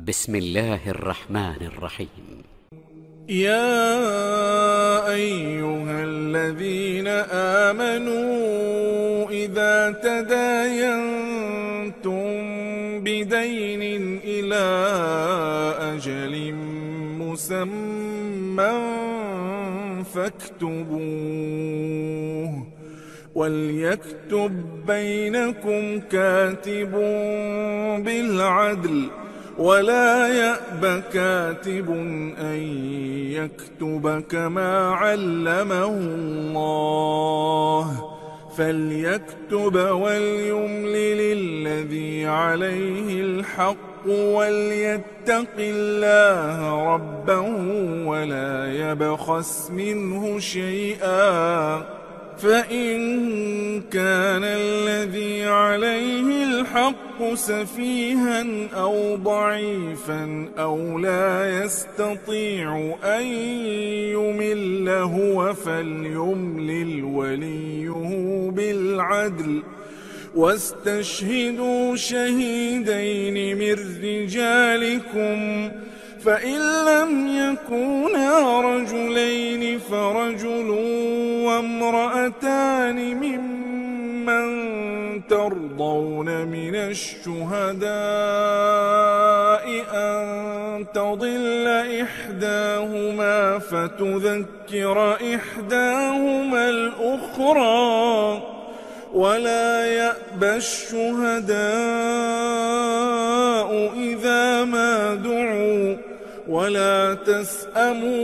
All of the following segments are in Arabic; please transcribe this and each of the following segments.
بسم الله الرحمن الرحيم. يا أيها الذين آمنوا إذا تداينتم بدين إلى أجل مسمى فاكتبوه، وليكتب بينكم كاتب بالعدل، ولا يأب كاتب أن يكتب كما علمه الله، فليكتب وليملل الذي عليه الحق وليتق الله ربه ولا يبخس منه شيئا، فإن كان الذي عليه الحق سفيها أو ضعيفا أو لا يستطيع أن يمل هو فليملل وليه بالعدل، واستشهدوا شهيدين من رجالكم، فإن لم يكونا رجلين فرجل وامرأتان ممن ترضون من الشهداء أن تضل إحداهما فتذكر إحداهما الأخرى، ولا يأبى الشهداء إذا ما دعوا، ولا تسأموا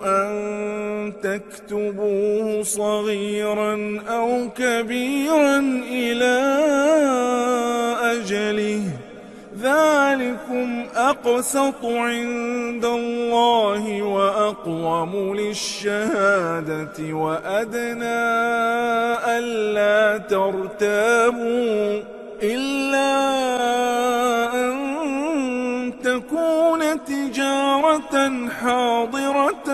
أن تكتبوه صغيرا أو كبيرا إلى أجله، ذلكم أقسط عند الله وأقوم للشهادة وأدنى ألا ترتابوا، إلا أن تكون تجارة حاضرة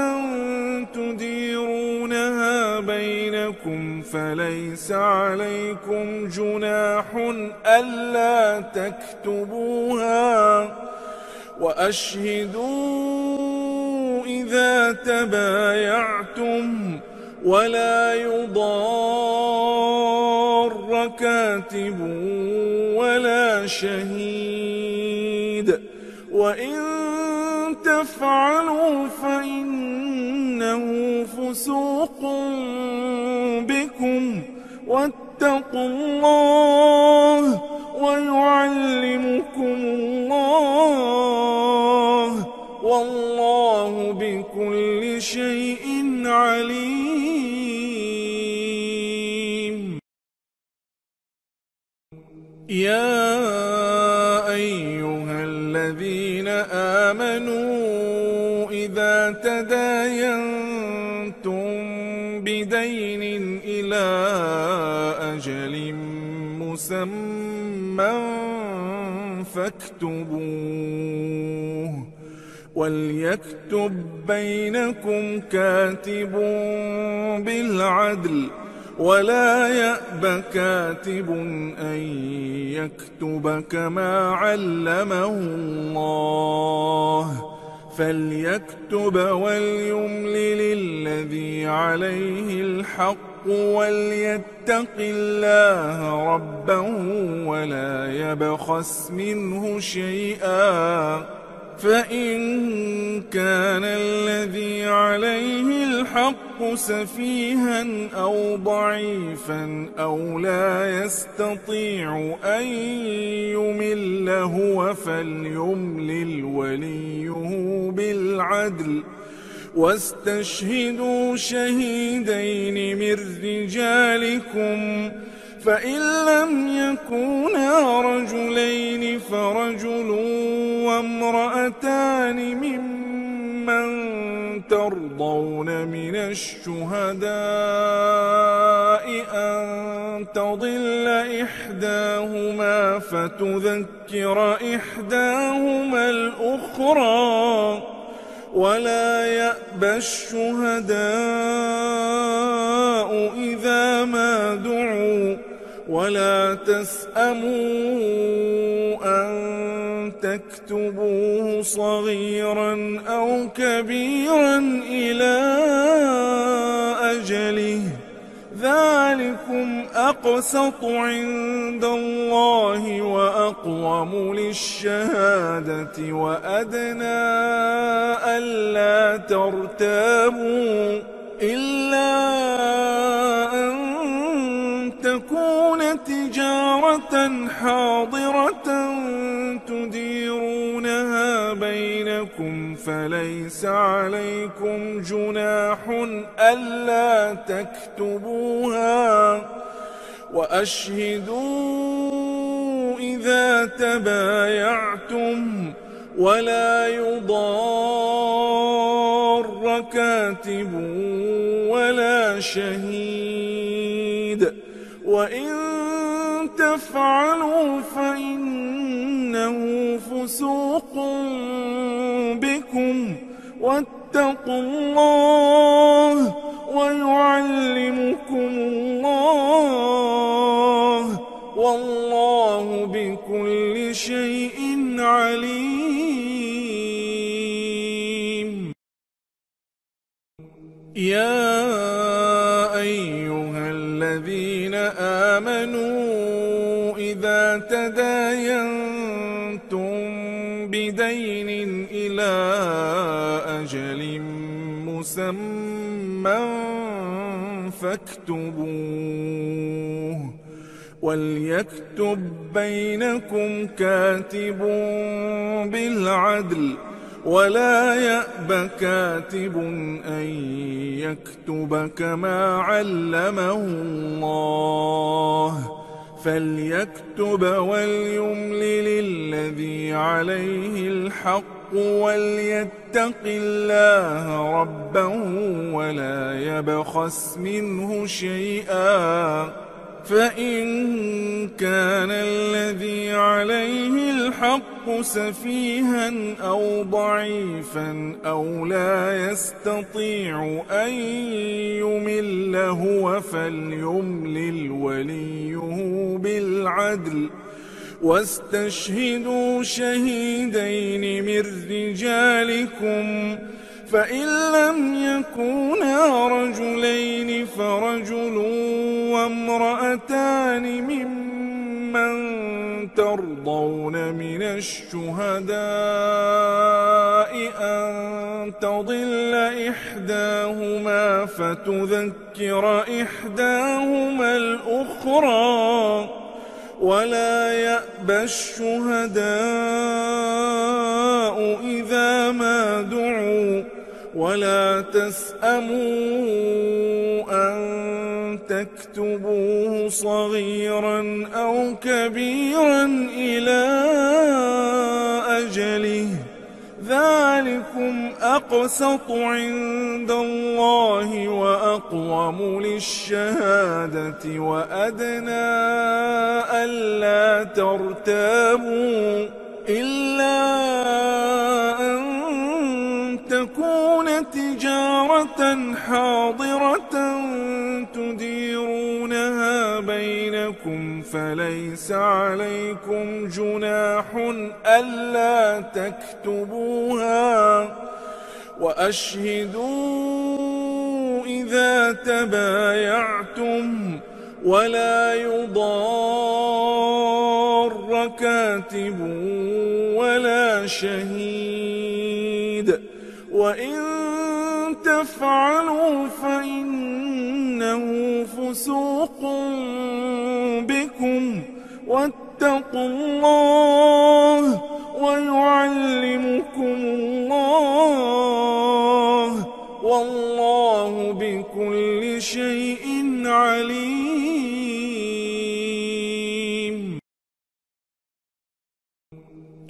تديرونها بينكم فليس عليكم جناح ألا تكتبوها، وأشهدوا إذا تبايعتم، ولا يضار كاتب ولا شهيد، وإن تفعلوا فإنه فسوق بكم، واتقوا الله ويعلمكم الله، والله بكل شيء عليم. يا أيها الذين آمنوا إذا تداينتم بدين إلى أجل مسمى فاكتبوه، وليكتب بينكم كاتب بالعدل، ولا يأب كاتب أن يكتب كما علمه الله، فليكتب وليملل الذي عليه الحق وليتق الله ربه ولا يبخس منه شيئا، فإن كان الذي عليه الحق سفيها أو ضعيفا أو لا يستطيع أن يمل هو فليملل وليه بالعدل، واستشهدوا شهيدين من رجالكم، فإن لم يكونا رجلين فرجل وامرأتان ممن ترضون من الشهداء أن تضل إحداهما فتذكر إحداهما الأخرى، ولا يأبى الشهداء إذا ما دعوا، ولا تسأموا أن تكتبوه صغيرا أو كبيرا إلى أجله ذلكم أقسط عند الله وأقوم للشهادة وأدنى ألا ترتابوا إلا أن تكون تجارة حاضرة تديرونها بينكم فليس عليكم جناح ألا تكتبوها وأشهدوا إذا تبايعتم ولا يضار كاتب ولا شهيد وإن تفعلوا فإنه فسوق بكم واتقوا الله ويعلمكم الله والله بكل شيء عليم. يا أيها الذين آمنوا إذا تداينتم بدين إلى أجل مسمى فاكتبوه وليكتب بينكم كاتب بالعدل ولا يأب كاتب أن يكتب كما علمه الله فليكتب وليملل الذي عليه الحق وليتق الله ربه ولا يبخس منه شيئا فإن كان الذي عليه الحق سفيها أو ضعيفا أو لا يستطيع أن يمل هو فليملل وليه بالعدل واستشهدوا شهيدين من رجالكم فإن لم يكونا رجلين فرجل وامرأتان ممن ترضون من الشهداء أن تضل إحداهما فتذكر إحداهما الأخرى ولا يأبى الشهداء إذا ما دعوا ولا تسأموا أن تكتبوه صغيرا أو كبيرا إلى أجله ذلكم أقسط عند الله وأقوم للشهادة وأدنى ألا ترتابوا إلا أن تكون تجارة حاضرة تديرونها بينكم فليس عليكم جناح ألا تكتبوها وأشهدوا إذا تبايعتم ولا يضار كاتب ولا شهيد وإن تفعلوا فإنه فسوق بكم واتقوا الله ويعلمكم الله والله بكل شيء عليم.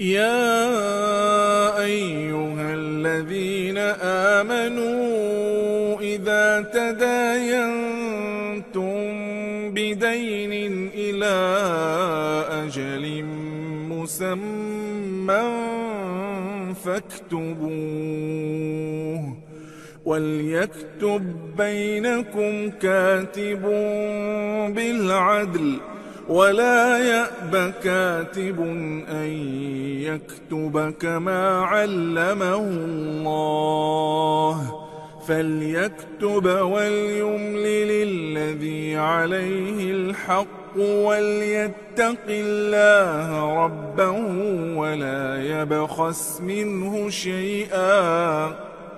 يا أيها الذين آمنوا إذا تداينتم بدين إلى أجل مسمى فاكتبوه وليكتب بينكم كاتب بالعدل ولا يأب كاتب أن يكتب كما علمه الله فليكتب وليملل الذي عليه الحق وليتق الله ربه ولا يبخس منه شيئا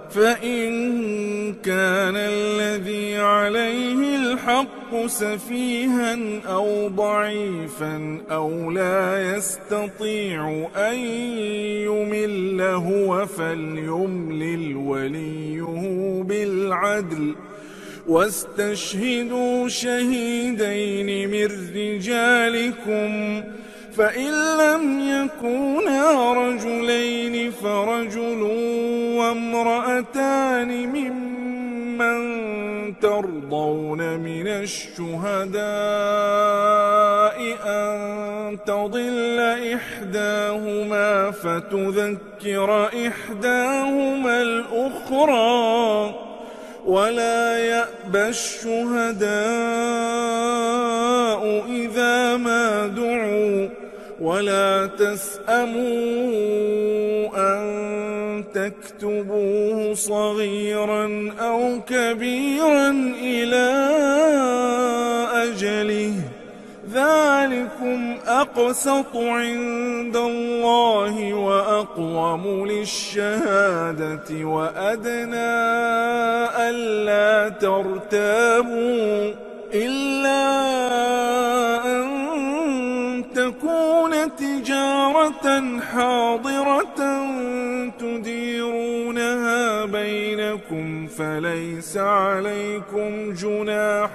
فإن كان الذي عليه الحق سفيها أو ضعيفا أو لا يستطيع أن يمل هو فليملل وليه بالعدل واستشهدوا شهيدين من رجالكم فإن لم يكونا رجلين فرجل وامرأتان ممن ترضون من الشهداء أن تضل إحداهما فتذكر إحداهما الأخرى ولا يأبى الشهداء إذا ما دعوا ولا تسأموا أن تكتبوه صغيرا أو كبيرا إلى أجله ذلكم أقسط عند الله وأقوم للشهادة وأدنى ألا ترتابوا إلا أن تكون تجارة حاضرة تديرونها بينكم فليس عليكم جناح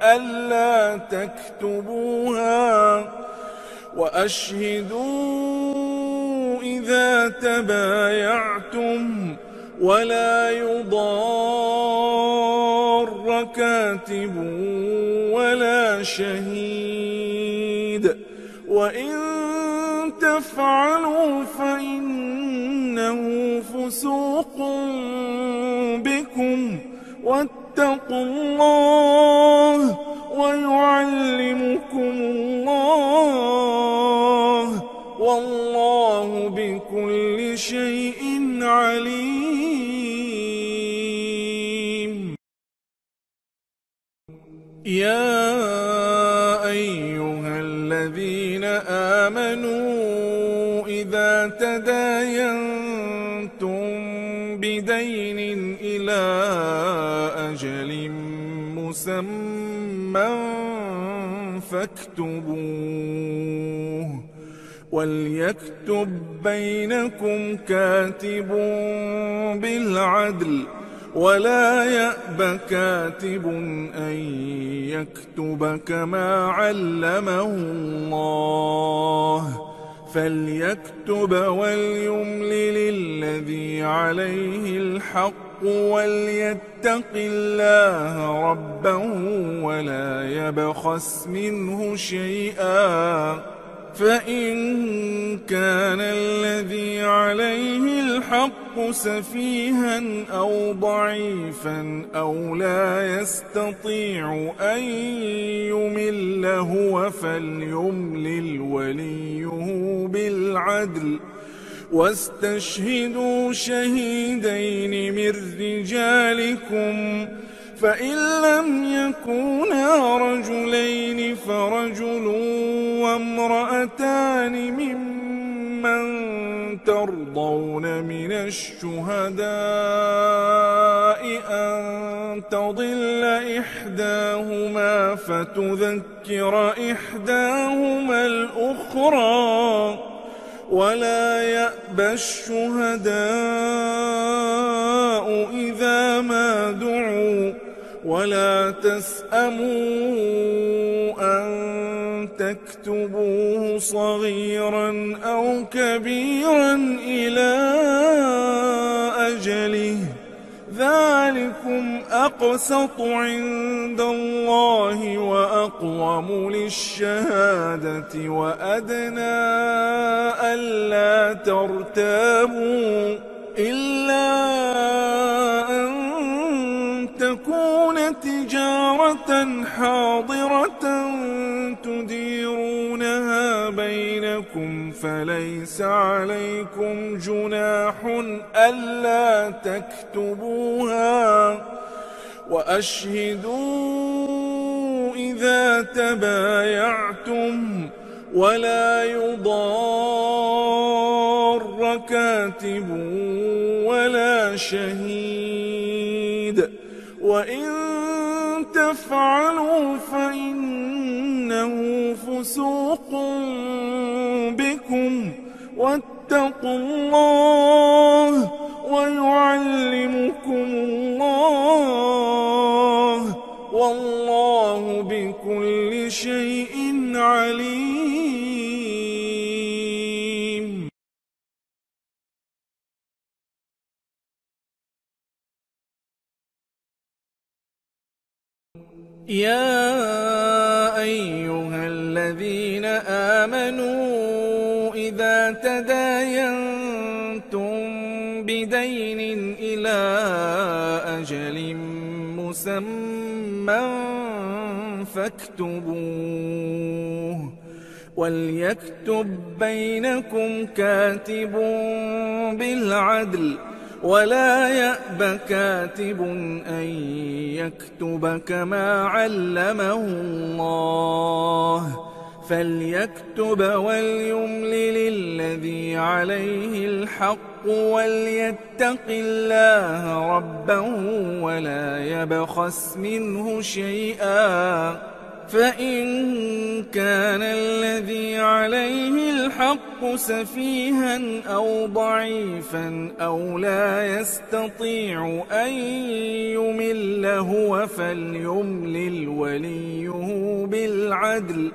ألا تكتبوها وأشهدوا إذا تبايعتم ولا يضار كاتب ولا شهيد وإن تفعلوا فإنه فسوق بكم واتقوا الله ويعلمكم الله والله بكل شيء عليم. يا أيها الذين آمنوا إذا تداينتم بدين إلى أجل مسمى فاكتبوه وليكتب بينكم كاتب بالعدل ولا يأب كاتب أن يكتب كما علمه الله فليكتب وليملل الذي عليه الحق وليتق الله ربه ولا يبخس منه شيئا فإن كان الذي عليه الحق سفيها أو ضعيفا أو لا يستطيع أن يمل هو فليملل وليه بالعدل واستشهدوا شهيدين من رجالكم فإن لم يكونا رجلين فرجل وامرأتان ممن ترضون من الشهداء أن تضل إحداهما فتذكر إحداهما الأخرى ولا يأبى الشهداء إذا ما دعوا ولا تسأموا أن تكتبوه صغيرا أو كبيرا إلى أجله ذلكم أقسط عند الله وأقوم للشهادة وأدنى ألا ترتابوا إلا أن تكون تجارة حاضرة تديرونها بينكم فليس عليكم جناح ألا تكتبوها وأشهدوا إذا تبايعتم ولا يضار كاتب ولا شهيد وإن تفعلوا فإنه فسوق بكم واتقوا الله ويعلمكم الله والله بكل شيء عليم. يا أيها الذين آمنوا إذا تداينتم بدين إلى أجل مسمى فاكتبوه وليكتب بينكم كاتب بالعدل ولا يأب كاتب أن يكتب كما علمه الله فليكتب وليملل الذي عليه الحق وليتق الله ربه ولا يبخس منه شيئا فإن كان الذي عليه الحق سفيها أو ضعيفا أو لا يستطيع أن يمل هو فليملل وليه بالعدل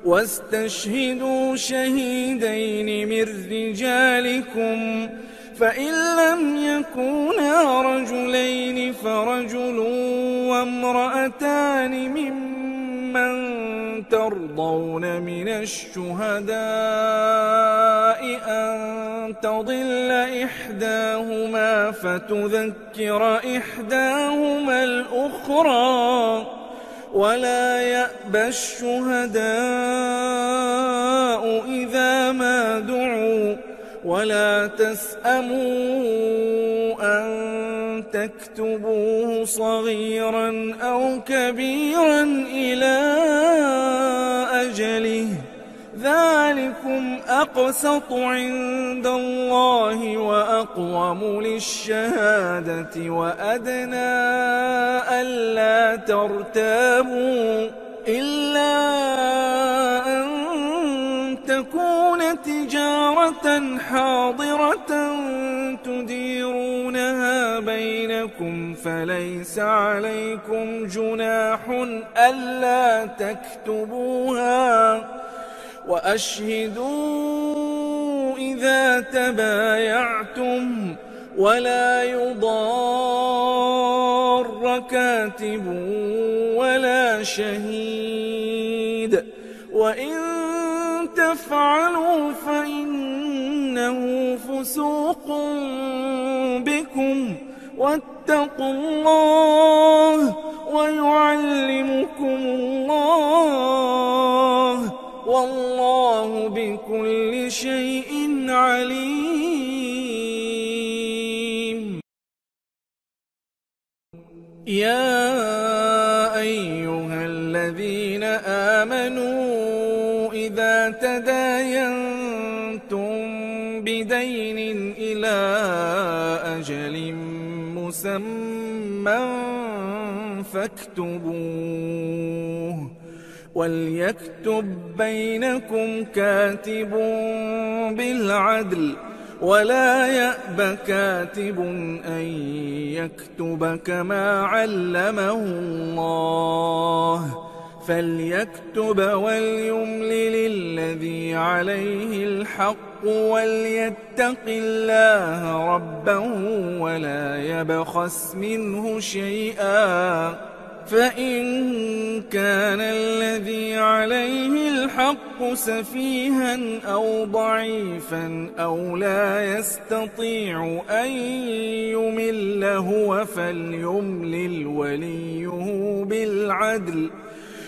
واستشهدوا شهيدين من رجالكم فإن لم يكونا رجلين فرجل وامرأتان ممن ترضون من الشهداء أن تضل إحداهما فتذكر إحداهما الأخرى ولا يأبى الشهداء إذا ما دعوا ولا تسأموا أن تكتبوه صغيرا أو كبيرا إلى أجله ذلكم أقسط عند الله وأقوم للشهادة وأدنى ألا ترتابوا إلا أن تكون تجارة حاضرة تديرونها بينكم فليس عليكم جناح ألا تكتبوها وأشهدوا إذا تبايعتم ولا يضار كاتب ولا شهيد وإن تفعلوا فإنه فسوق بكم واتقوا الله ويعلمكم الله والله بكل شيء عليم. يا أيها الذين آمنوا إذا تداينتم بدين إلى أجل مسمى فاكتبوه وليكتب بينكم كاتب بالعدل ولا يأب كاتب أن يكتب كما علمه الله فليكتب وليملل الذي عليه الحق وليتق الله ربه ولا يبخس منه شيئا فإن كان الذي عليه الحق سفيها أو ضعيفا أو لا يستطيع أن يمل هو فليملل وليه بالعدل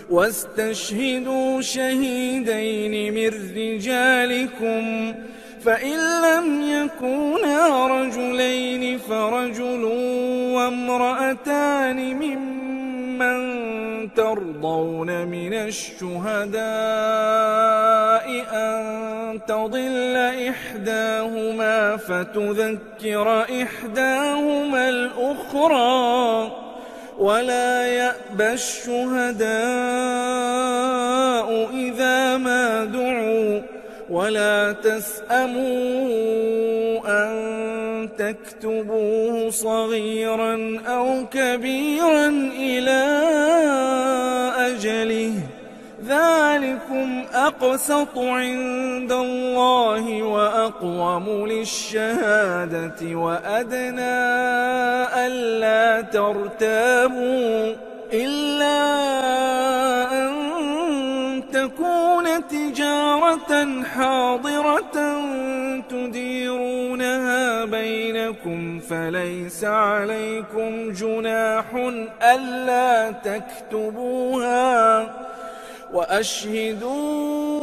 واستشهدوا شهيدين من رجالكم فإن لم يكونا رجلين فرجل وامرأتان ممن ترضون من الشهداء أن تضل إحداهما فتذكر إحداهما الأخرى ولا يأبى الشهداء إذا ما دعوا ولا تسأموا أن تكتبوه صغيرا أو كبيرا إلى أجله ذلكم أقسط عند الله وأقوم للشهادة وأدنى ألا ترتابوا إلا أن تكون تجارة حاضرة تديرونها بينكم فليس عليكم جناح ألا تكتبوها وأشهدوا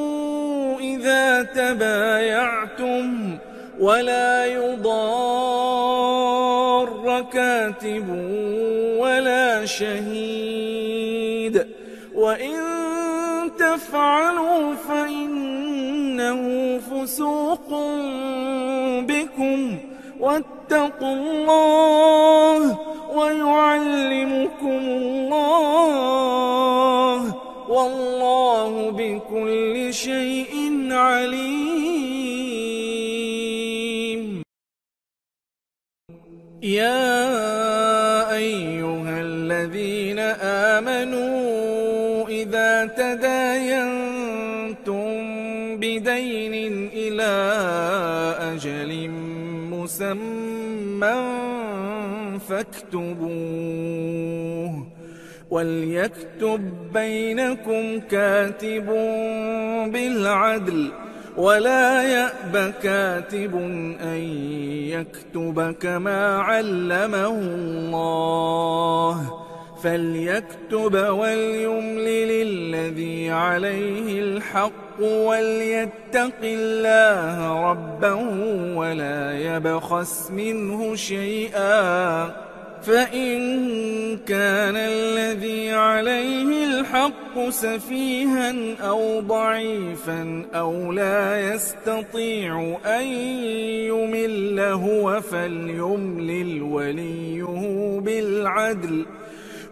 إذا تبايعتم ولا يضار كاتب ولا شهيد وإن تفعلوا فإنه فسوق بكم واتقوا الله ويعلمكم الله والله بكل شيء عليم. يا أيها الذين آمنوا إذا تداينتم بدين إلى أجل مسمى فاكتبوه وليكتب بينكم كاتب بالعدل ولا يأب كاتب أن يكتب كما علمه الله فليكتب وليملل الذي عليه الحق وليتق الله ربه ولا يبخس منه شيئا فإن كان الذي عليه الحق سفيها أو ضعيفا أو لا يستطيع أن يمل هو فليملل وليه بالعدل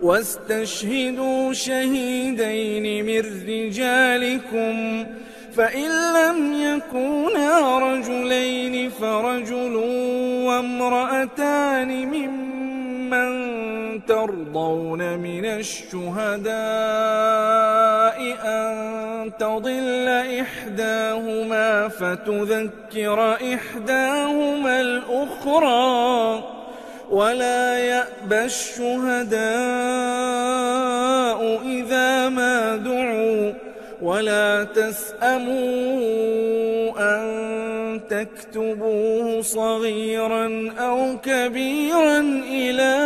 واستشهدوا شهيدين من رجالكم فإن لم يكونا رجلين فرجل وامرأتان ممن ترضون من الشهداء أن تضل إحداهما فتذكر إحداهما الأخرى ولا يأبى الشهداء إذا ما دعوا ولا تسأموا أن تكتبوه صغيرا أو كبيرا إلى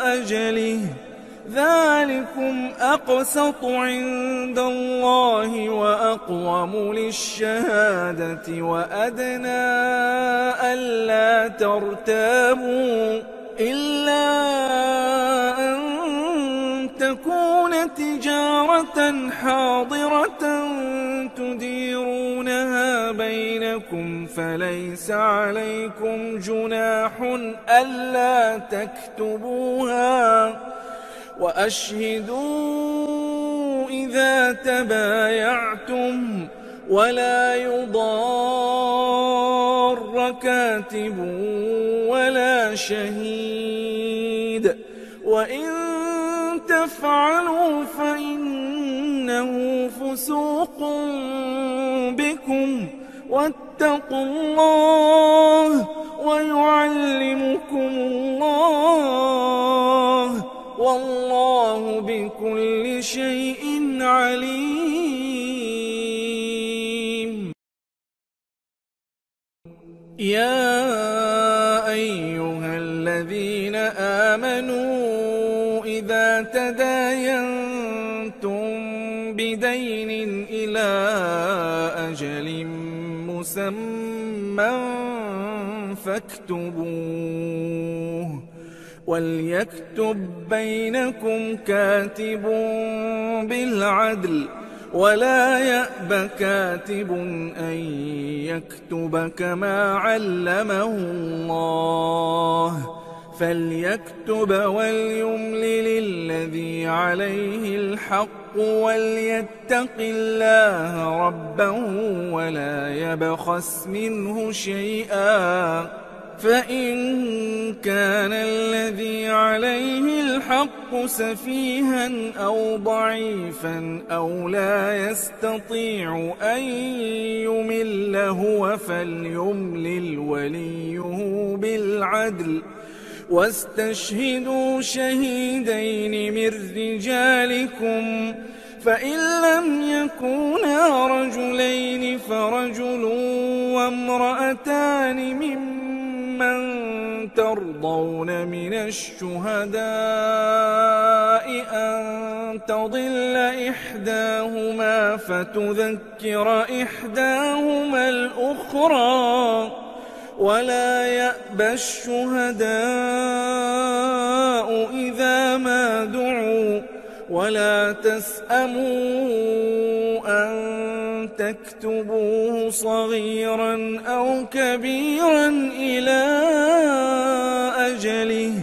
أجله ذلكم أقسط عند الله وأقوم للشهادة وأدنى ألا ترتابوا إلا أن تكون تجارة حاضرة تديرونها بينكم فليس عليكم جناح ألا تكتبوها وأشهدوا إذا تبايعتم ولا يضار كاتب ولا شهيد وإن تفعلوا فإنه فسوق بكم واتقوا الله ويعلمكم الله والله بكل شيء عليم. يا أيها الذين آمنوا إذا تداينتم بدين إلى أجل مسمى فاكتبوه، وليكتب بينكم كاتب بالعدل، ولا يأب كاتب أن يكتب كما علمه الله، فليكتب وليملل الذي عليه الحق وليتق الله ربه ولا يبخس منه شيئا، فإن كان الذي عليه الحق سفيها أو ضعيفا أو لا يستطيع أن يمل هو فليملل وليه بالعدل، واستشهدوا شهيدين من رجالكم، فإن لم يكونا رجلين فرجل وامرأتان ممن ترضون من الشهداء أن تضل إحداهما فتذكر إحداهما الأخرى، ولا يأبى الشهداء إذا ما دعوا، ولا تسأموا أن تكتبوه صغيرا أو كبيرا إلى أجله،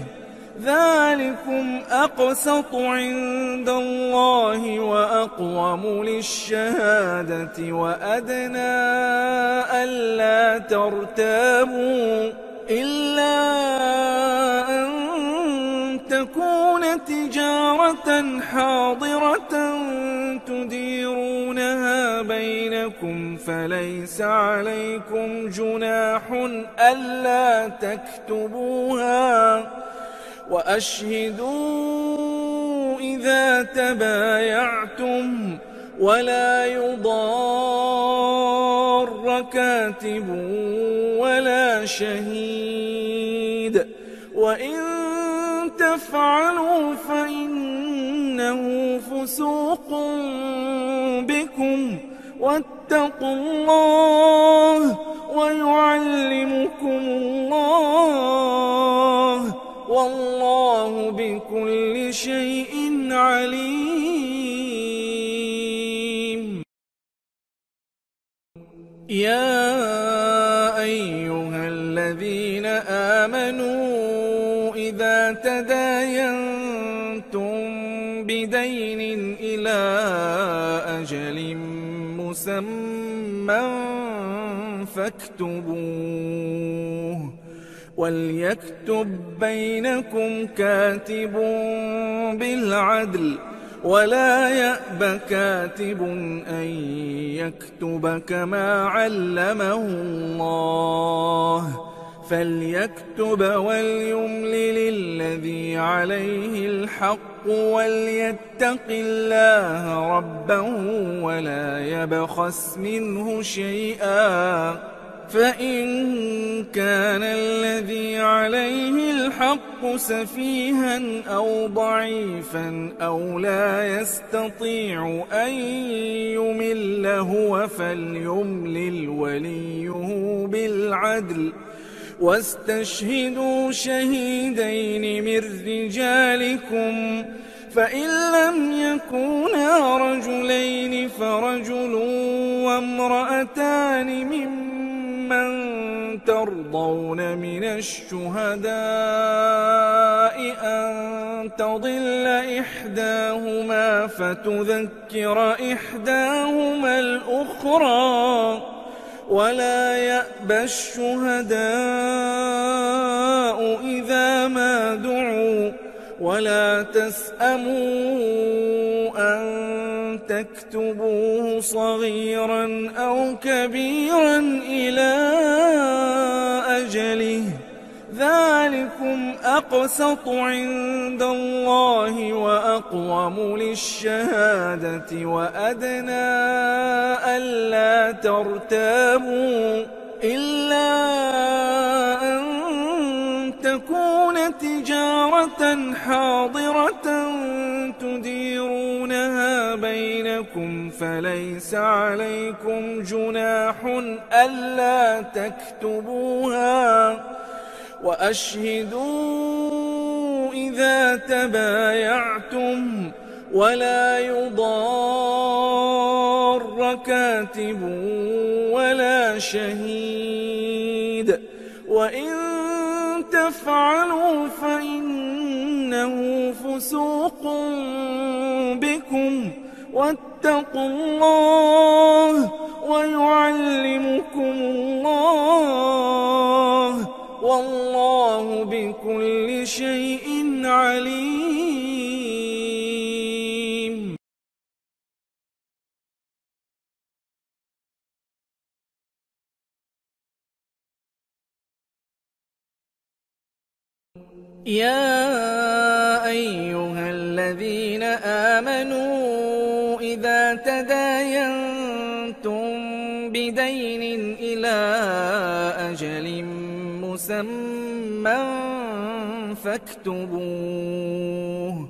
ذلكم أقسط عند الله وأقوم للشهادة وأدنى ألا ترتابوا، إلا أن تكون تجارة حاضرة تديرونها بينكم فليس عليكم جناح ألا تكتبوها، وأشهدوا إذا تبايعتم، ولا يضار كاتب ولا شهيد، وإن تفعلوا فإنه فسوق بكم، واتقوا الله ويعلمكم الله، والله بكل شيء عليم. يا أيها الذين آمنوا إذا تداينتم بدين إلى أجل مسمى فاكتبوه، وليكتب بينكم كاتب بالعدل، ولا يأب كاتب أن يكتب كما علمه الله، فليكتب وليملل الذي عليه الحق وليتق الله ربه ولا يبخس منه شيئا، فإن كان الذي عليه الحق سفيها أو ضعيفا أو لا يستطيع أن يمل هو فليملل وليه بالعدل، واستشهدوا شهيدين من رجالكم، فإن لم يكونا رجلين فرجل وامرأتان ممن ترضون من الشهداء أن تضل إحداهما فتذكر إحداهما الأخرى، ولا يأبى الشهداء إذا ما دعوا، ولا تسأموا أن تكتبوه صغيرا أو كبيرا إلى أجله، ذلك ذلكم أقسط عند الله وأقوم للشهادة وأدنى ألا ترتابوا إلا أن تكون تجارة حاضرة تديرونها بينكم فليس عليكم جناح ألا تكتبوها وأشهدوا إذا تبايعتم ولا يضار كاتب ولا شهيد وإن تفعلوا فإنه فسوق بكم واتقوا الله ويعلمكم الله والله بكل شيء عليم. يا أيها الذين آمنوا إذا تداينتم بدين إلى أجل مسمى فاكتبوه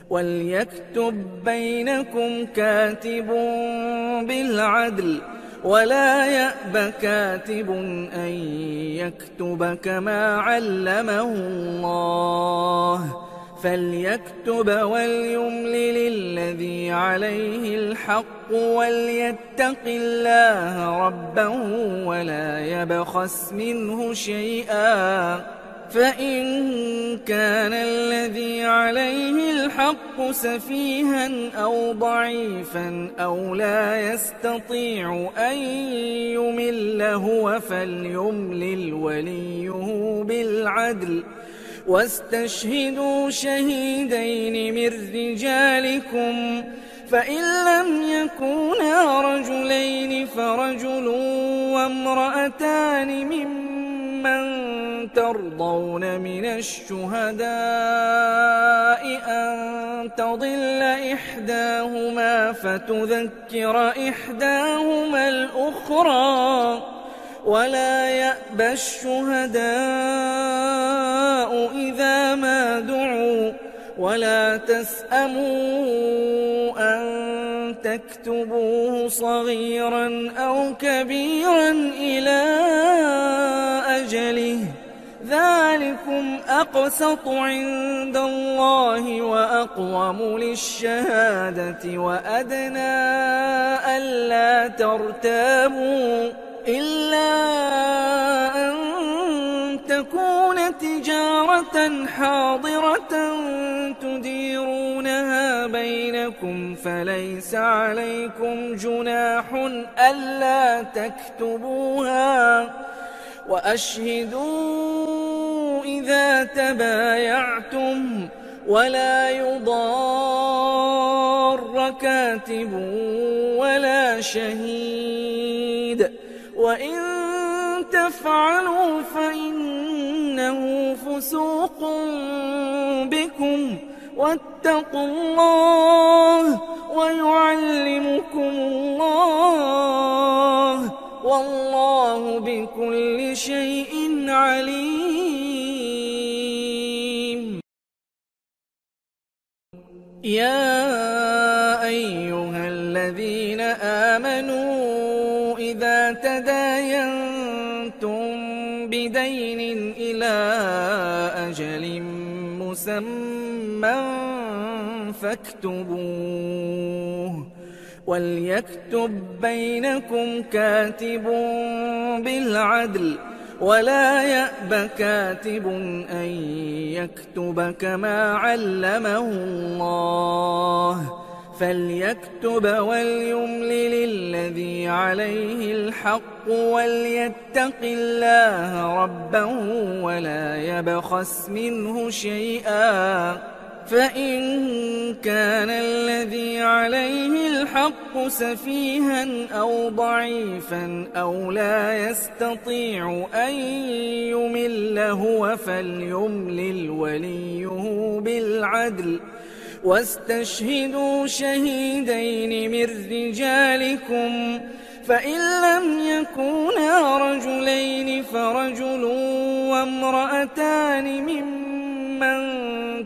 وليكتب بينكم كاتب بالعدل ولا يأب كاتب أن يكتب كما علمه الله فليكتب وليملل الذي عليه الحق وليتق الله ربه ولا يبخس منه شيئا فإن كان الذي عليه الحق سفيها أو ضعيفا أو لا يستطيع أن يمل هو فليملل وليه بالعدل واستشهدوا شهيدين من رجالكم فإن لم يكونا رجلين فرجل وامرأتان ممن ترضون من الشهداء أن تضل إحداهما فتذكر إحداهما الأخرى ولا يأبى الشهداء إذا ما دعوا ولا تسأموا أن تكتبوه صغيرا أو كبيرا إلى أجله ذلكم أقسط عند الله وأقوم للشهادة وأدنى ألا ترتابوا إلا أن تكون تجارة حاضرة تديرونها بينكم فليس عليكم جناح ألا تكتبوها وأشهدوا إذا تبايعتم ولا يضار كاتب ولا شهيد وإن تفعلوا فإنه فسوق بكم واتقوا الله ويعلمكم الله والله بكل شيء عليم. يا أيها الذين آمنوا إذا تداينتم بدين إلى أجل مسمى فاكتبوه وليكتب بينكم كاتب بالعدل ولا يأب كاتب أن يكتب كما علمه الله فليكتب وليملل الذي عليه الحق وليتق الله ربه ولا يبخس منه شيئا فإن كان الذي عليه الحق سفيها أو ضعيفا أو لا يستطيع أن يمل هو فليملل وليه بالعدل واستشهدوا شهيدين من رجالكم فإن لم يكونا رجلين فرجل وامرأتان ممن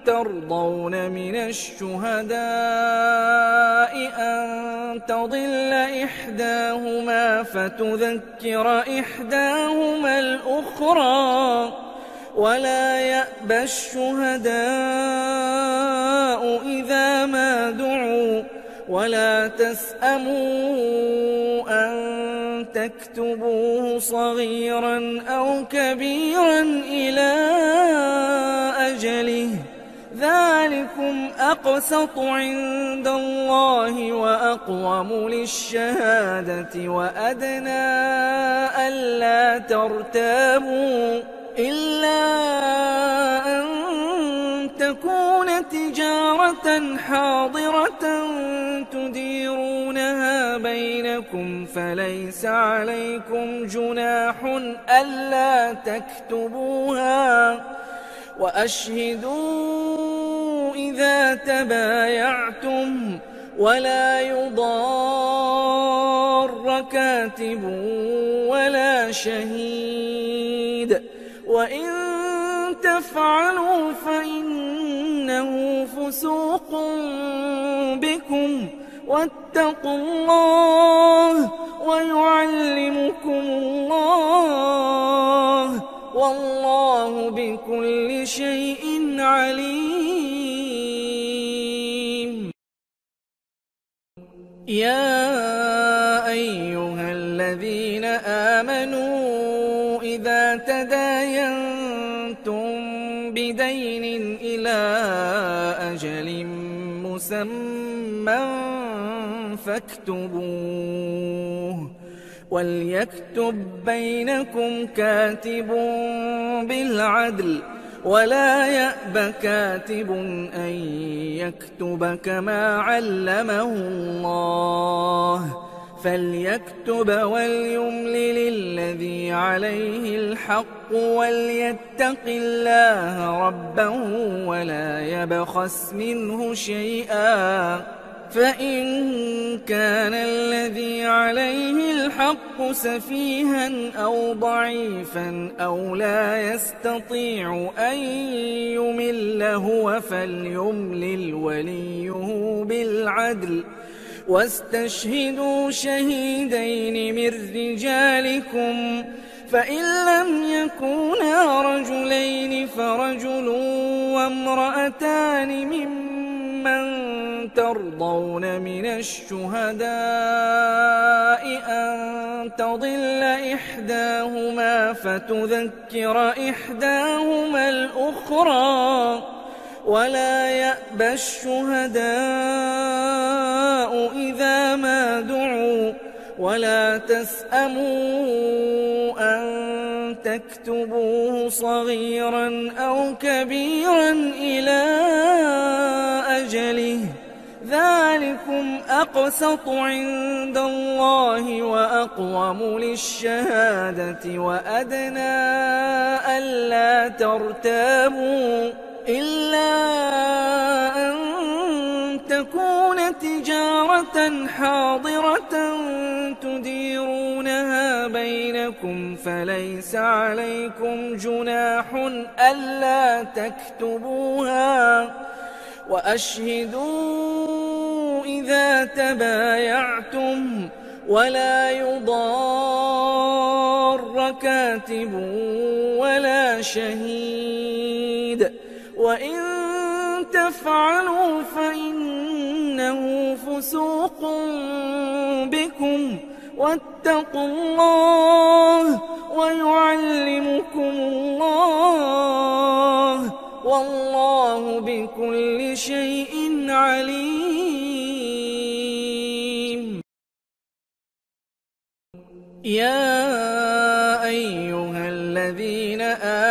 ترضون من الشهداء أن تضل إحداهما فتذكر إحداهما الأخرى ولا يأبى الشهداء إذا ما دعوا ولا تسأموا أن تكتبوه صغيرا أو كبيرا إلى أجله ذلكم أقسط عند الله وأقوم للشهادة وأدنى ألا ترتابوا إلا أن تكون تجارة حاضرة تديرونها بينكم فليس عليكم جناح ألا تكتبوها وأشهدوا إذا تبايعتم ولا يضار كاتب ولا شهيد وإن تفعلوا فإنه فسوق بكم واتقوا الله ويعلمكم الله والله بكل شيء عليم. يا أيها الذين آمنوا إذا تداينتم بدين إلى أجل مسمى فاكتبوه وليكتب بينكم كاتب بالعدل ولا يأب كاتب أن يكتب كما علمه الله فليكتب وليملل الذي عليه الحق وليتق الله ربه ولا يبخس منه شيئا فإن كان الذي عليه الحق سفيها أو ضعيفا أو لا يستطيع أن يمل هو فليملل وليه بالعدل واستشهدوا شهيدين من رجالكم فإن لم يكونا رجلين فرجل وامرأتان ممن ترضون من الشهداء أن تضل إحداهما فتذكر إحداهما الأخرى ولا يأبى الشهداء إذا ما دعوا ولا تسأموا أن تكتبوه صغيرا أو كبيرا إلى أجله ذلكم أقسط عند الله وأقوم للشهادة وأدنى ألا ترتابوا إلا أن تكون تجارة حاضرة تديرونها بينكم فليس عليكم جناح ألا تكتبوها وأشهدوا إذا تبايعتم ولا يضار كاتب ولا شهيد وإن تفعلوا فإنه فسوق بكم واتقوا الله ويعلمكم الله والله بكل شيء عليم. يا أيها الذين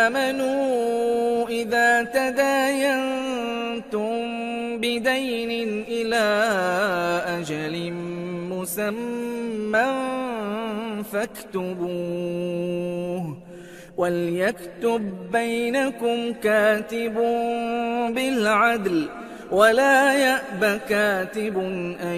آمنوا إذا تداينتم بدين إلى أجل مسمى فاكتبوه وليكتب بينكم كاتب بالعدل ولا يأب كاتب أن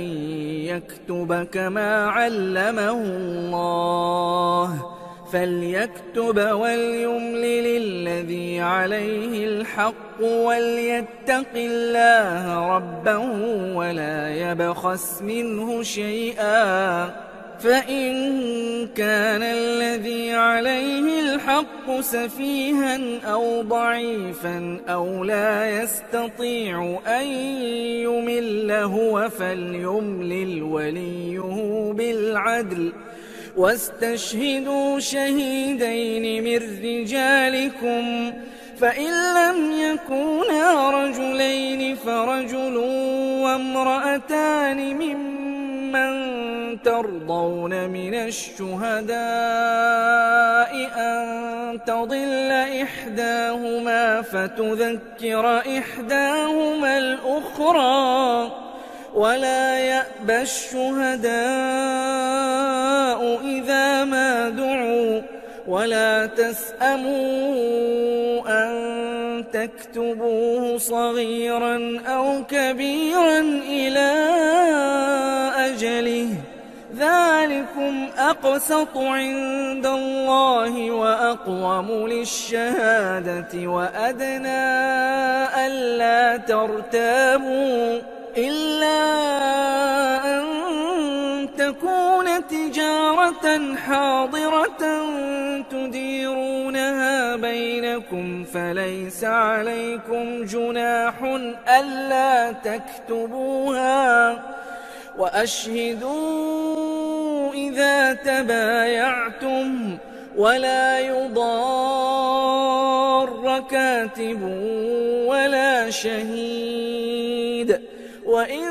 يكتب كما علمه الله فليكتب وليملل الذي عليه الحق وليتق الله ربه ولا يبخس منه شيئا فإن كان الذي عليه الحق سفيها أو ضعيفا أو لا يستطيع أن يمل هو فليملل وليه بالعدل واستشهدوا شهيدين من رجالكم فإن لم يكونا رجلين فرجل وامرأتان ممن ترضون من الشهداء أن تضل إحداهما فتذكر إحداهما الأخرى ولا يأبى الشهداء إذا ما دعوا ولا تسأموا أن تكتبوه صغيرا أو كبيرا إلى أجله ذلكم أقسط عند الله وأقوم للشهادة وأدنى ألا ترتابوا إلا أن تكون تجارة حاضرة تديرونها بينكم فليس عليكم جناح ألا تكتبوها وأشهدوا إذا تبايعتم ولا يضار كاتب ولا شهيد وإن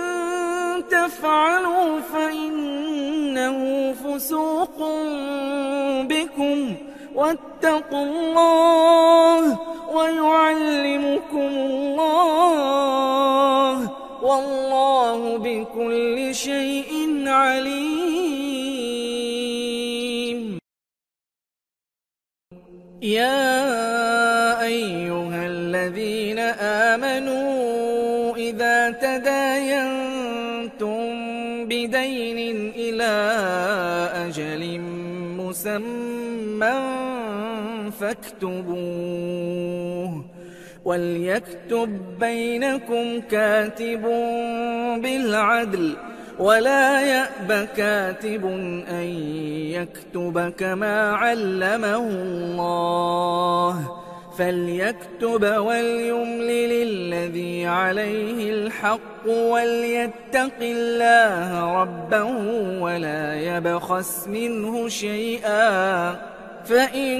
تفعلوا فإنه فسوق بكم واتقوا الله ويعلمكم الله والله بكل شيء عليم يا أيها الذين آمنوا إذا تداينتم بدين إلى أجل مسمى فاكتبوه وليكتب بينكم كاتب بالعدل ولا يأب كاتب أن يكتب كما علمه الله فليكتب وليملل الذي عليه الحق وليتق الله ربه ولا يبخس منه شيئا فإن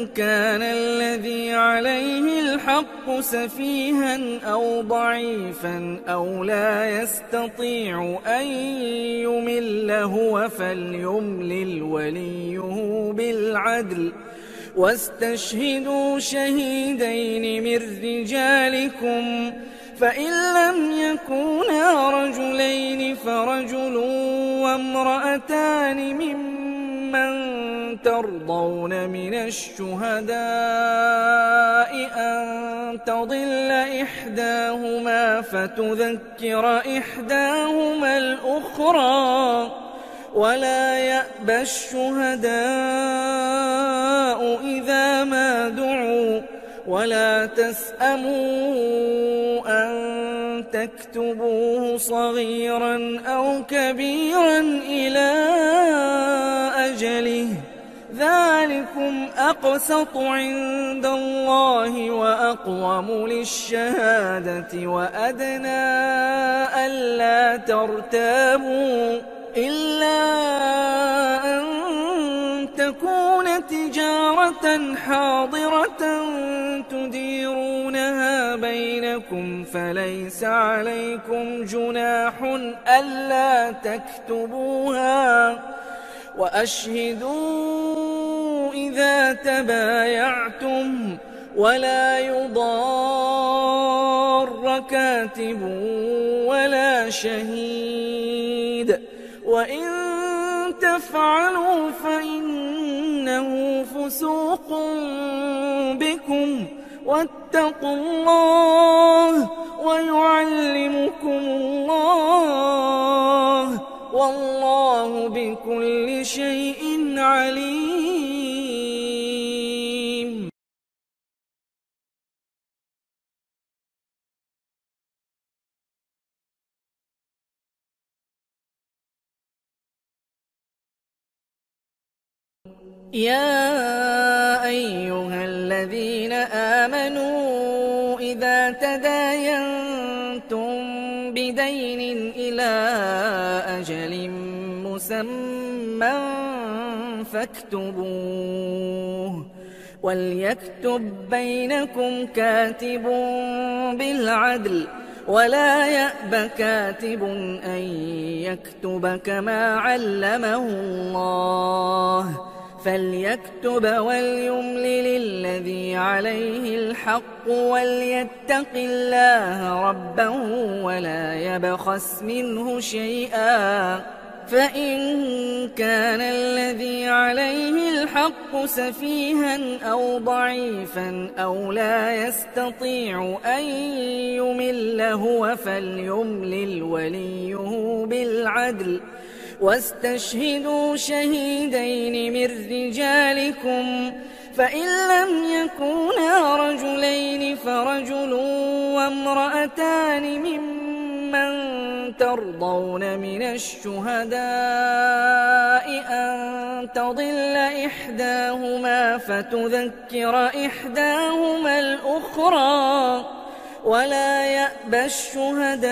كان الذي عليه الحق سفيها أو ضعيفا أو لا يستطيع أن يمل هو فليملل وليه بالعدل واستشهدوا شهيدين من رجالكم فإن لم يكونا رجلين فرجل وامرأتان ممن ترضون من الشهداء أن تضل إحداهما فتذكر إحداهما الأخرى ولا يأبى الشهداء إذا ما دعوا ولا تسأموا أن تكتبوه صغيرا أو كبيرا إلى أجله ذلكم أقسط عند الله وأقوم للشهادة وأدنى ألا ترتابوا إلا أن تكون تجارة حاضرة تديرونها بينكم فليس عليكم جناح ألا تكتبوها وأشهدوا إذا تبايعتم ولا يضار كاتب ولا شهيد وإن تفعلوا فإنه فسوق بكم واتقوا الله ويعلمكم الله والله بكل شيء عليم. يا أيها الذين آمنوا إذا تداينتم بدين إلى أجل مسمى فاكتبوه وليكتب بينكم كاتب بالعدل ولا يأب كاتب أن يكتب كما علمه الله فليكتب وليملل الذي عليه الحق وليتق الله ربه ولا يبخس منه شيئا فإن كان الذي عليه الحق سفيها أو ضعيفا أو لا يستطيع أن يمل هو فليملل وليه بالعدل واستشهدوا شهيدين من رجالكم فإن لم يكونا رجلين فرجل وامرأتان ممن ترضون من الشهداء أن تضل إحداهما فتذكر إحداهما الأخرى ولا يأبى الشهداء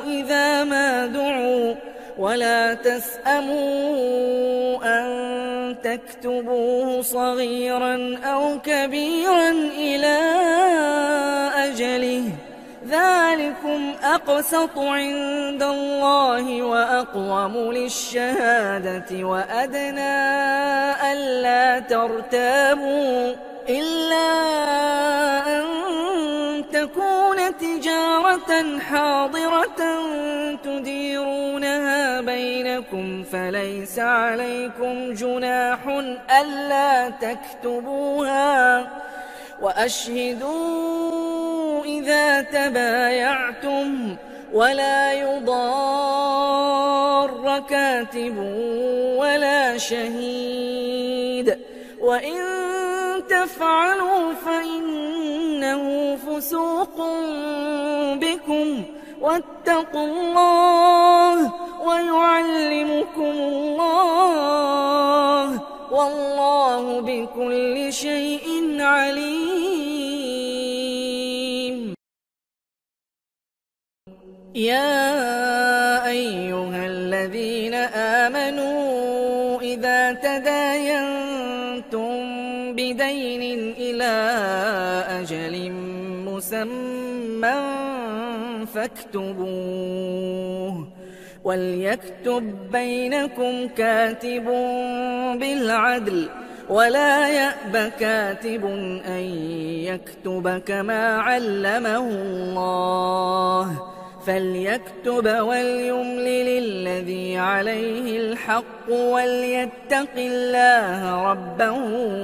إذا ما دعوا ولا تسأموا أن تكتبوه صغيرا أو كبيرا إلى أجله ذلكم أقسط عند الله وأقوم للشهادة وأدنى ألا ترتابوا إلا أن تكون تجارة حاضرة تديرونها بينكم فليس عليكم جناح ألا تكتبوها وأشهدوا إذا تبايعتم ولا يضار كاتب ولا شهيد وإن تفعلوا فإنه فسوق بكم واتقوا الله ويعلمكم الله والله بكل شيء عليم. يا أيها الذين آمنوا إذا تداينتم بدين إلى أجل مسمى فاكتبوه وليكتب بينكم كاتب بالعدل ولا يأب كاتب أن يكتب كما علمه الله فليكتب وليملل الذي عليه الحق وليتق الله ربه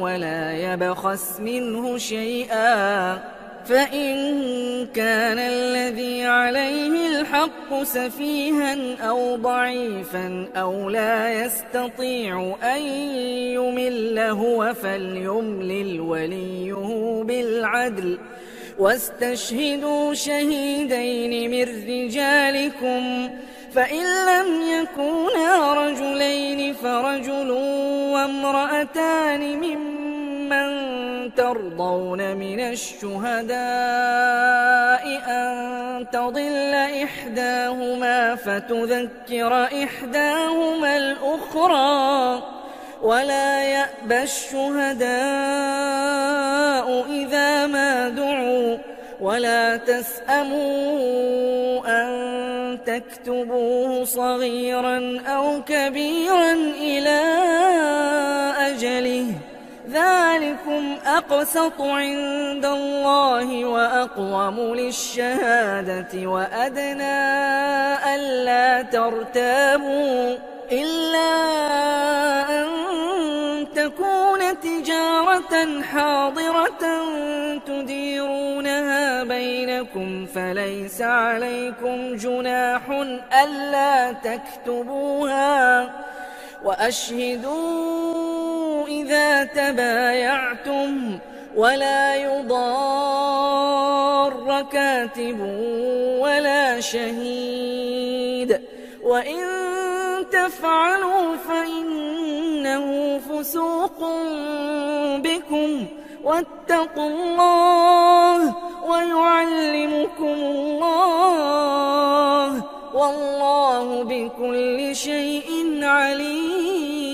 ولا يبخس منه شيئا فإن كان الذي عليه الحق سفيها أو ضعيفا أو لا يستطيع أن يمل هو فليملل وليه بالعدل واستشهدوا شهيدين من رجالكم فإن لم يكونا رجلين فرجل وامرأتان ممن ترضون من الشهداء أن تضل إحداهما فتذكر إحداهما الأخرى ولا يأبى الشهداء إذا ما دعوا ولا تسأموا أن تكتبوه صغيرا أو كبيرا إلى أجله ذلكم أقسط عند الله وأقوم للشهادة وأدنى ألا ترتابوا إلا أن تكون تجارة حاضرة تديرونها بينكم فليس عليكم جناح ألا تكتبوها وأشهدوا إذا تبايعتم ولا يضار كاتب ولا شهيد وإن تفعلوا فإنه فسوق بكم واتقوا الله ويعلمكم الله والله بكل شيء عليم.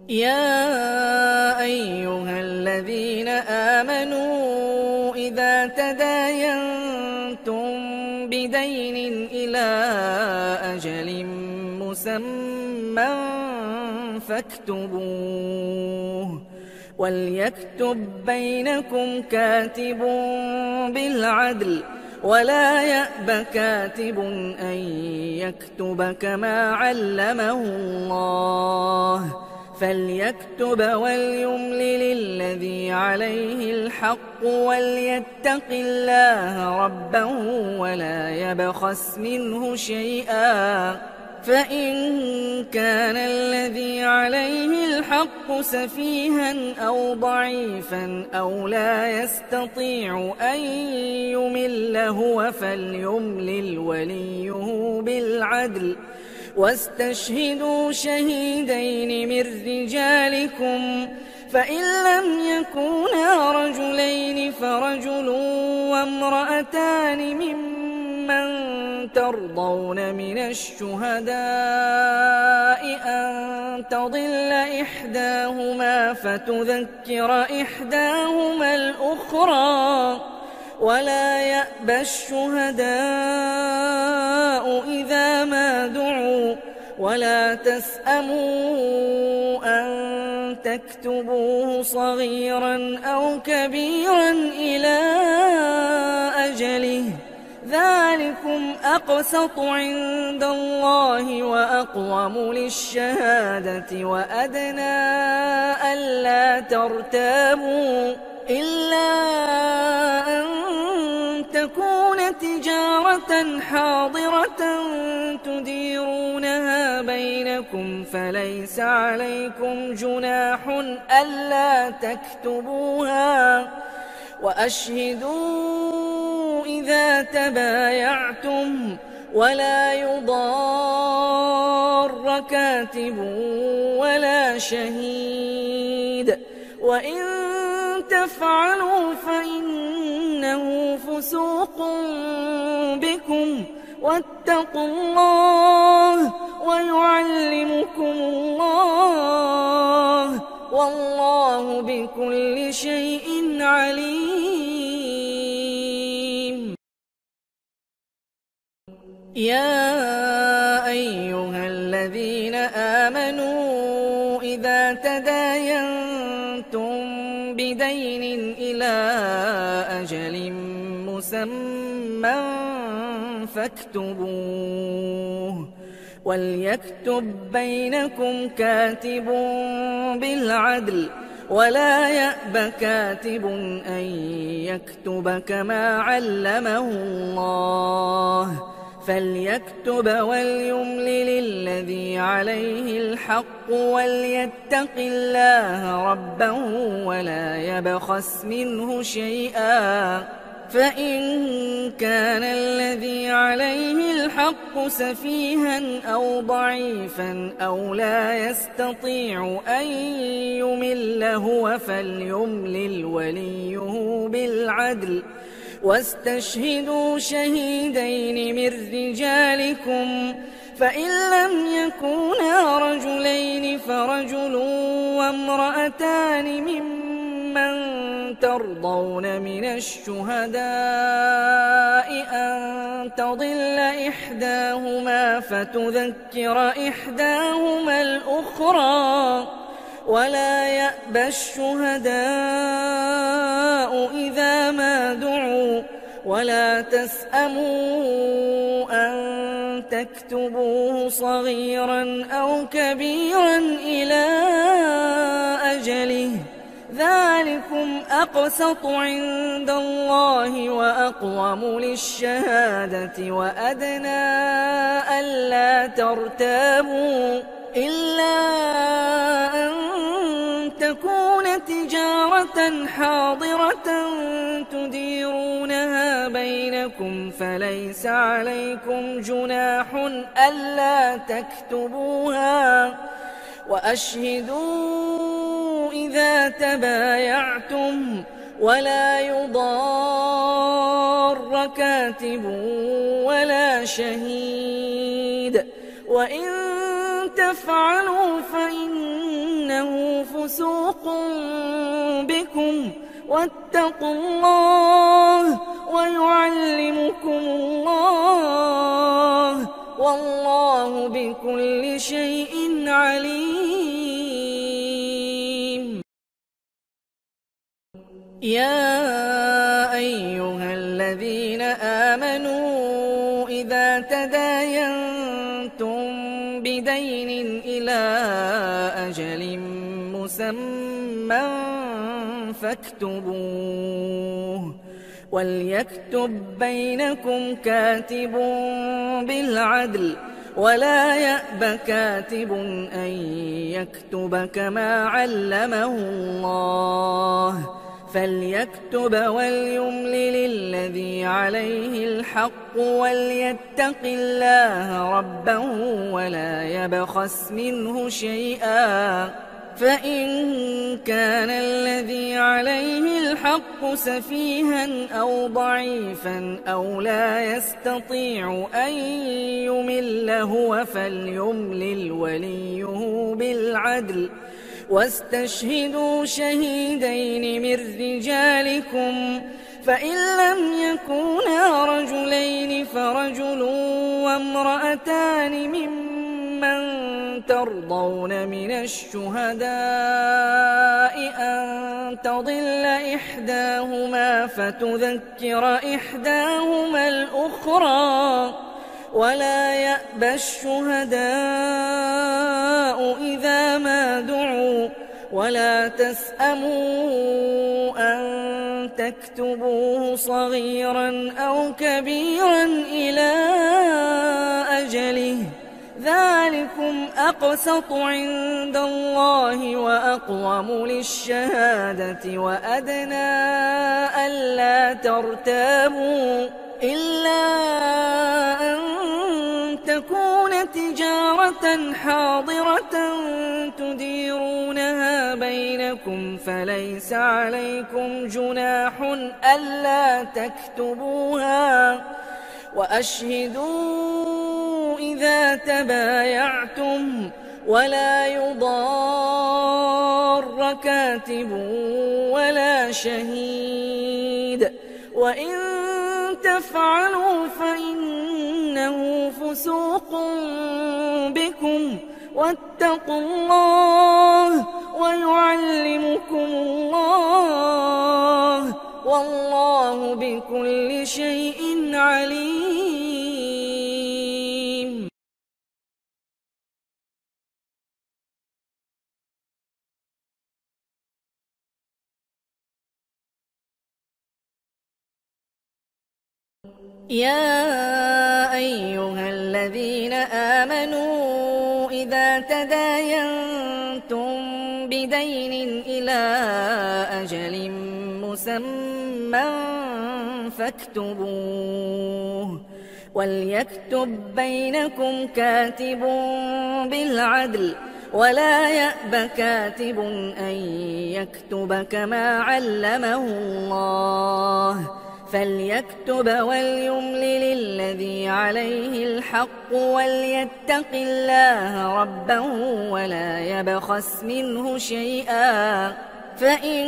يا أيها الذين آمنوا إذا تداينتم بدين إلى أجل مسمى فاكتبوه وليكتب بينكم كاتب بالعدل ولا يأب كاتب أن يكتب كما علمه الله فليكتب وليملل الذي عليه الحق وليتق الله ربه ولا يبخس منه شيئا فإن كان الذي عليه الحق سفيها أو ضعيفا أو لا يستطيع أن يمل هو فليملل وليه بالعدل واستشهدوا شهيدين من رجالكم فإن لم يكونا رجلين فرجل وامرأتان ممن ترضون من الشهداء أن تضل إحداهما فتذكر إحداهما الأخرى ولا يأبى الشهداء إذا ما دعوا ولا تسأموا أن تكتبوه صغيرا أو كبيرا إلى أجله ذلكم أقسط عند الله وأقوم للشهادة وأدنى ألا ترتابوا إلا أن تكون تجارة حاضرة تديرونها بينكم فليس عليكم جناح ألا تكتبوها وأشهدوا إذا تبايعتم ولا يضار كاتب ولا شهيد وإن تفعلوا فإنه فسوق بكم واتقوا الله ويعلمكم الله والله بكل شيء عليم. يا أيها الذين آمنوا إذا تداينتم بدين إلى أجل مسمى فاكتبوه وليكتب بينكم كاتب بالعدل ولا يأب كاتب أن يكتب كما علمه الله فليكتب وليملل الذي عليه الحق وليتق الله ربه ولا يبخس منه شيئا فإن كان الذي عليه الحق سفيها أو ضعيفا أو لا يستطيع أن يمل هو فليملل وليه بالعدل واستشهدوا شهيدين من رجالكم فإن لم يكونا رجلين فرجل وامرأتان ممن ممن ترضون من الشهداء أن تضل إحداهما فتذكر إحداهما الأخرى ولا يأبى الشهداء إذا ما دعوا ولا تسأموا أن تكتبوه صغيرا أو كبيرا إلى أجله ذلكم أقسط عند الله وأقوم للشهادة وأدنى ألا ترتابوا إلا أن تكون تجارة حاضرة تديرونها بينكم فليس عليكم جناح ألا تكتبوها وأشهدوا إذا تبايعتم ولا يضار كاتب ولا شهيد وإن تفعلوا فإنه فسوق بكم واتقوا الله ويعلمكم الله والله بكل شيء عليم. يا أيها الذين آمنوا إذا تداينتم بدين إلى أجل مسمى فاكتبوه وليكتب بينكم كاتب بالعدل ولا يأب كاتب أن يكتب كما علمه الله فليكتب وليملل الذي عليه الحق وليتق الله ربه ولا يبخس منه شيئا فإن كان الذي عليه الحق سفيها أو ضعيفا أو لا يستطيع أن يمل هو فليملل وليه بالعدل واستشهدوا شهيدين من رجالكم فإن لم يكونا رجلين فرجل وامرأتان ممن ترضون من الشهداء أن تضل إحداهما فتذكر إحداهما الأخرى ولا يأبى الشهداء إذا ما دعوا ولا تسأموا أن تكتبوه صغيرا أو كبيرا إلى أجله ذلكم أقسط عند الله وأقوم للشهادة وأدنى ألا ترتابوا إلا أن تكون تجارة حاضرة تديرونها بينكم فليس عليكم جناح ألا تكتبوها وأشهدوا إذا تبايعتم ولا يضار كاتب ولا شهيد وإن تفعلوا فإنه فسوق بكم واتقوا الله ويعلمكم الله والله بكل شيء عليم. يا أيها الذين آمنوا إذا تداينتم بدين إلى أجل مسمى فاكتبوه وليكتب بينكم كاتب بالعدل ولا يأب كاتب أن يكتب كما علمه الله فليكتب وليملل الذي عليه الحق وليتق الله ربه ولا يبخس منه شيئا فإن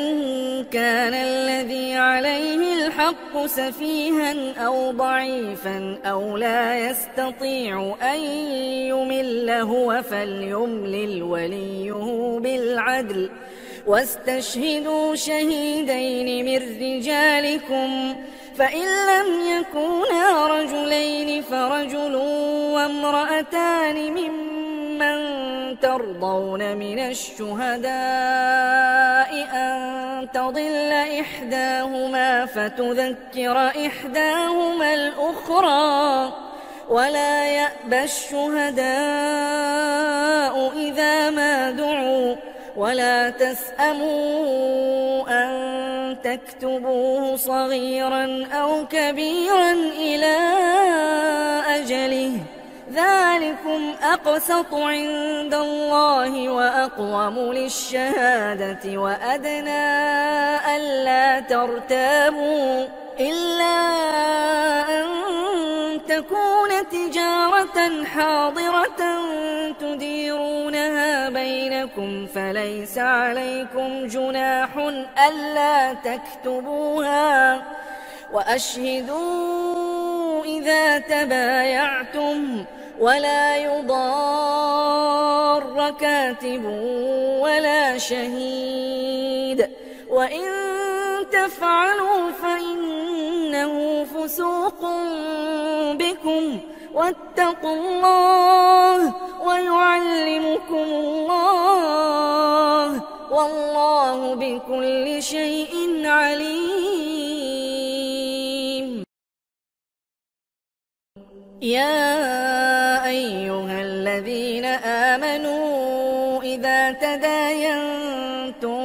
كان الذي عليه الحق سفيها أو ضعيفا أو لا يستطيع أن يمل هو فليملل وليه بالعدل واستشهدوا شهيدين من رجالكم فإن لم يكونا رجلين فرجل وامرأتان ممن ترضون من الشهداء أن تضل إحداهما فتذكر إحداهما الأخرى ولا يأبى الشهداء إذا ما دعوا ولا تسأموا أن تكتبوه صغيرا أو كبيرا إلى أجله ذلكم أقسط عند الله وأقوم للشهادة وأدنى ألا ترتابوا إلا أن تكون تجارة حاضرة تديرونها بينكم فليس عليكم جناح ألا تكتبوها وأشهدوا إذا تبايعتم ولا يضار كاتب ولا شهيد وإن تفعلوا فإنه فسوق بكم واتقوا الله ويعلمكم الله والله بكل شيء عليم. يا أيها الذين آمنوا إذا تداينتم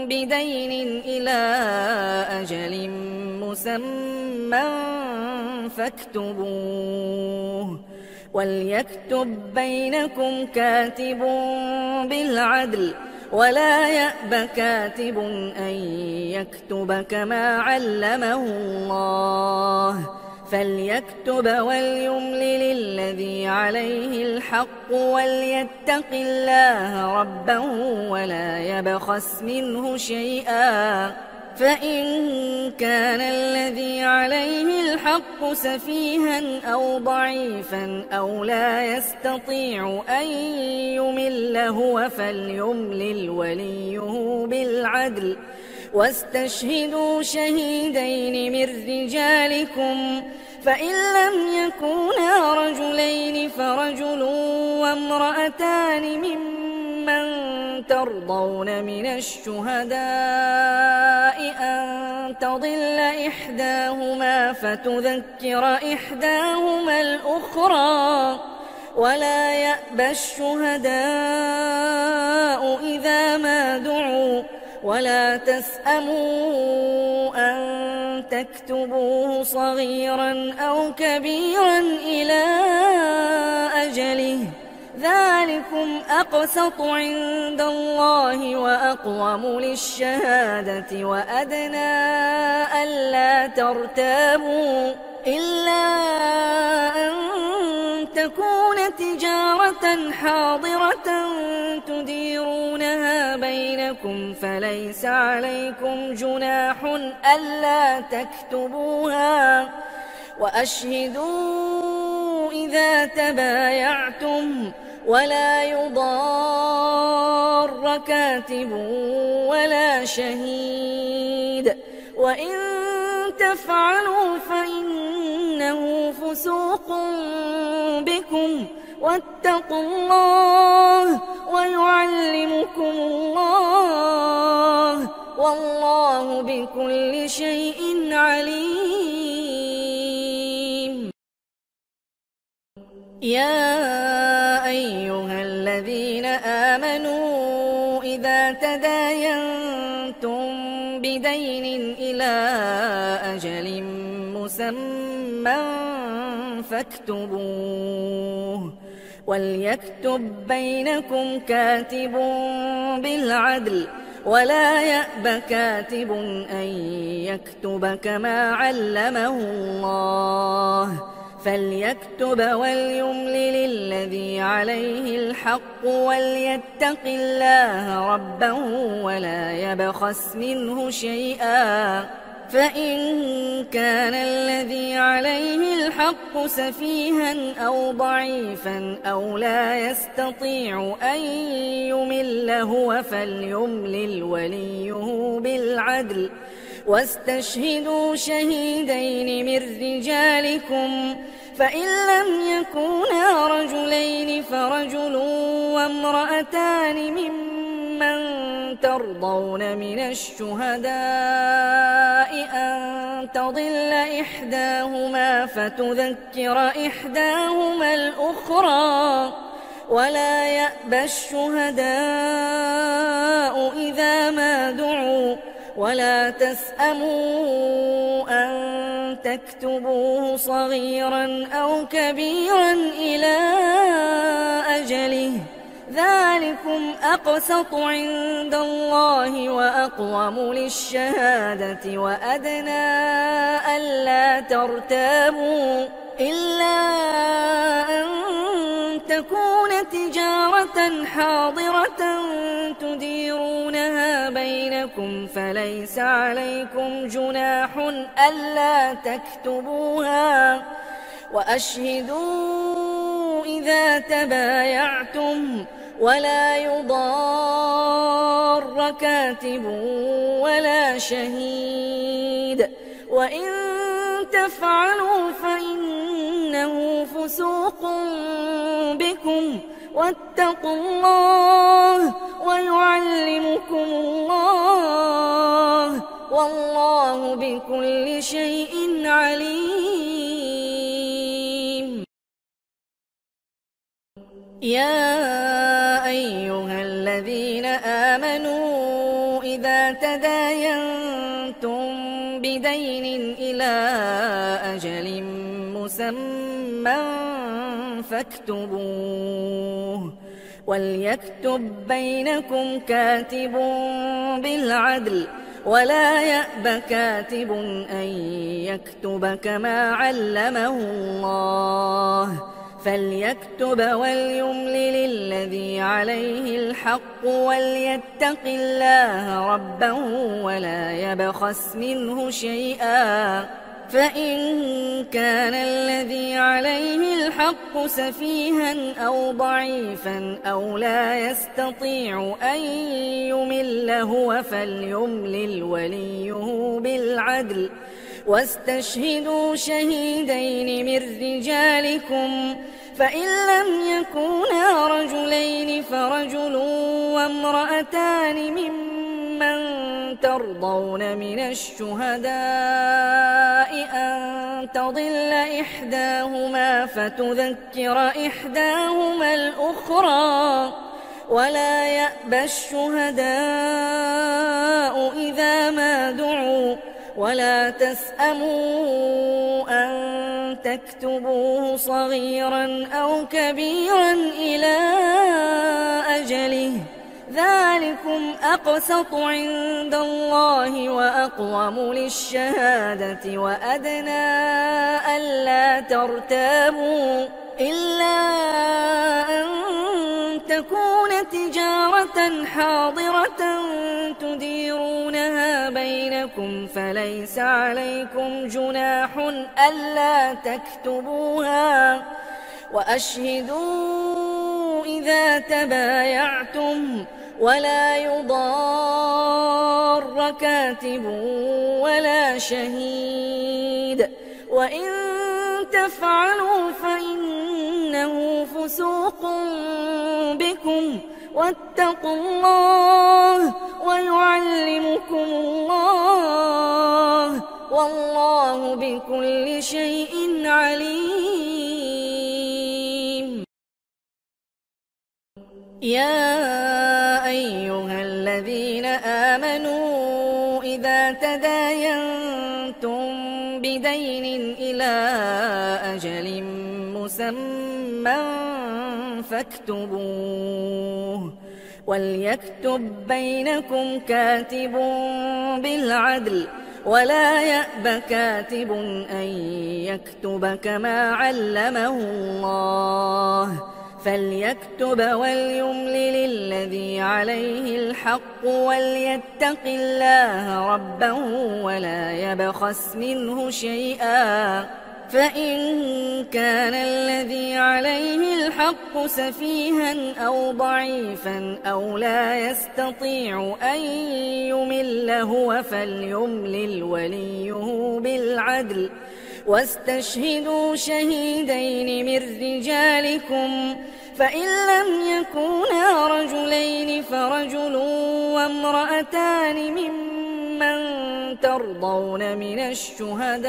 بدين إلى أجل مسمى فاكتبوه وليكتب بينكم كاتب بالعدل ولا يأب كاتب أن يكتب كما علمه الله فليكتب وليملل الذي عليه الحق وليتق الله ربه ولا يبخس منه شيئا فإن كان الذي عليه الحق سفيها أو ضعيفا أو لا يستطيع أن يمل هو فليملل وليه بالعدل واستشهدوا شهيدين من رجالكم فإن لم يكونا رجلين فرجل وامرأتان ممن ترضون من الشهداء أن تضل إحداهما فتذكر إحداهما الأخرى ولا يأبى الشهداء إذا ما دعوا ولا تسأموا أن تكتبوه صغيرا أو كبيرا إلى أجله ذلكم أقسط عند الله وأقوم للشهادة وأدنى ألا ترتابوا إلا أن تكون تجارة حاضرة تديرونها بينكم فليس عليكم جناح ألا تكتبوها وأشهدوا إذا تبايعتم ولا يضار كاتب ولا شهيد وإن تفعلوا فإنه فسوق بكم واتقوا الله ويعلمكم الله والله بكل شيء عليم. يا أيها الذين آمنوا إذا تداينتم بدين إلى أجل مسمى فاكتبوه وليكتب بينكم كاتب بالعدل ولا يأب كاتب أن يكتب كما علمه الله فليكتب وليملل الذي عليه الحق وليتق الله ربه ولا يبخس منه شيئا. فإن كان الذي عليه الحق سفيها أو ضعيفا أو لا يستطيع أن يمل هو فليملل وليه بالعدل واستشهدوا شهيدين من رجالكم، فإن لم يكونا رجلين فرجل وامرأتان ممن ترضون من الشهداء أن تضل إحداهما فتذكر إحداهما الأخرى، ولا يأبى الشهداء إذا ما دعوا، ولا تسأموا أن تكتبوه صغيرا أو كبيرا إلى أجله، ذلكم أقسط عند الله وأقوم للشهادة وأدنى ألا ترتابوا، إلا أن تكون تجارة حاضرة تديرونها بينكم فليس عليكم جناح ألا تكتبوها، وأشهدوا إذا تبايعتم، ولا يضار كاتب ولا شهيد، وإن تفعلوا فإنه فسوق بكم، واتقوا الله ويعلمكم الله، والله بكل شيء عليم. يا أيها الذين آمنوا إذا تداينتم بدين إلى أجل مسمى فاكتبوه، وليكتب بينكم كاتب بالعدل، ولا يأب كاتب أن يكتب كما علمه الله، فليكتب وليملل الذي عليه الحق وليتق الله ربه ولا يبخس منه شيئا. فإن كان الذي عليه الحق سفيها أو ضعيفا أو لا يستطيع أن يمل هو فليملل وليه بالعدل واستشهدوا شهيدين من رجالكم، فإن لم يكونا رجلين فرجل وامرأتان ممن ترضون من الشهداء أن تضل إحداهما فتذكر إحداهما الأخرى، ولا يأبى الشهداء إذا ما دعوا، ولا تسأموا أن تكتبوه صغيرا أو كبيرا إلى أجله، ذلكم أقسط عند الله وأقوم للشهادة وأدنى ألا ترتابوا، إلا أن تكون تجارة حاضرة تديرونها بينكم فليس عليكم جناح ألا تكتبوها، وأشهدوا إذا تبايعتم، ولا يضار كاتب ولا شهيد، وإن تفعلوا فإنه فسوق بكم، واتقوا الله ويعلمكم الله، والله بكل شيء عليم. يا أيها الذين آمنوا إذا تداينتم بدين إلى أجل مسمى فاكتبوه، وليكتب بينكم كاتب بالعدل، ولا يأب كاتب أن يكتب كما علمه الله فليكتب وليملل الذي عليه الحق وليتق الله ربه ولا يبخس منه شيئا فإن كان الذي عليه الحق سفيها أو ضعيفا أو لا يستطيع أن يمل هو فليملل وليه بالعدل واستشهدوا شهيدين من رجالكم فإن لم يكونا رجلين فرجل وامرأتان ممن ترضون من الشهداء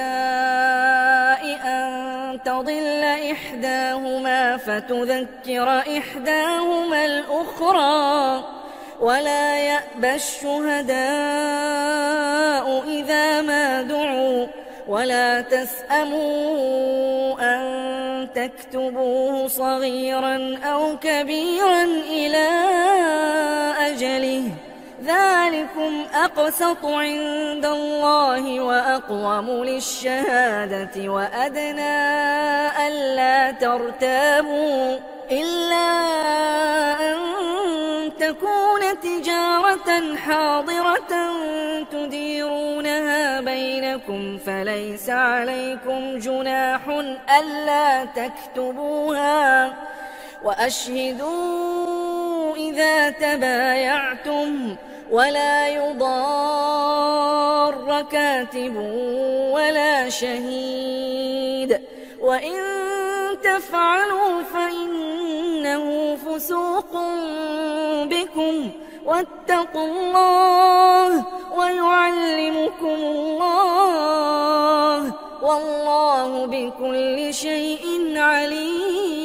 أن تضل إحداهما فتذكر إحداهما الأخرى ولا يأبى الشهداء إذا ما دعوا ولا تسأموا أن تكتبوه صغيرا أو كبيرا إلى أجله ذلكم أقسط عند الله وأقوم للشهادة وأدنى ألا ترتابوا إلا أن تكون تجارة حاضرة تديرونها بينكم فليس عليكم جناح ألا تكتبوها وأشهدوا إذا تبايعتم ولا يضار كاتب ولا شهيد وإن تفعلوا فإنه فسوق بكم واتقوا الله ويعلمكم الله والله بكل شيء عليم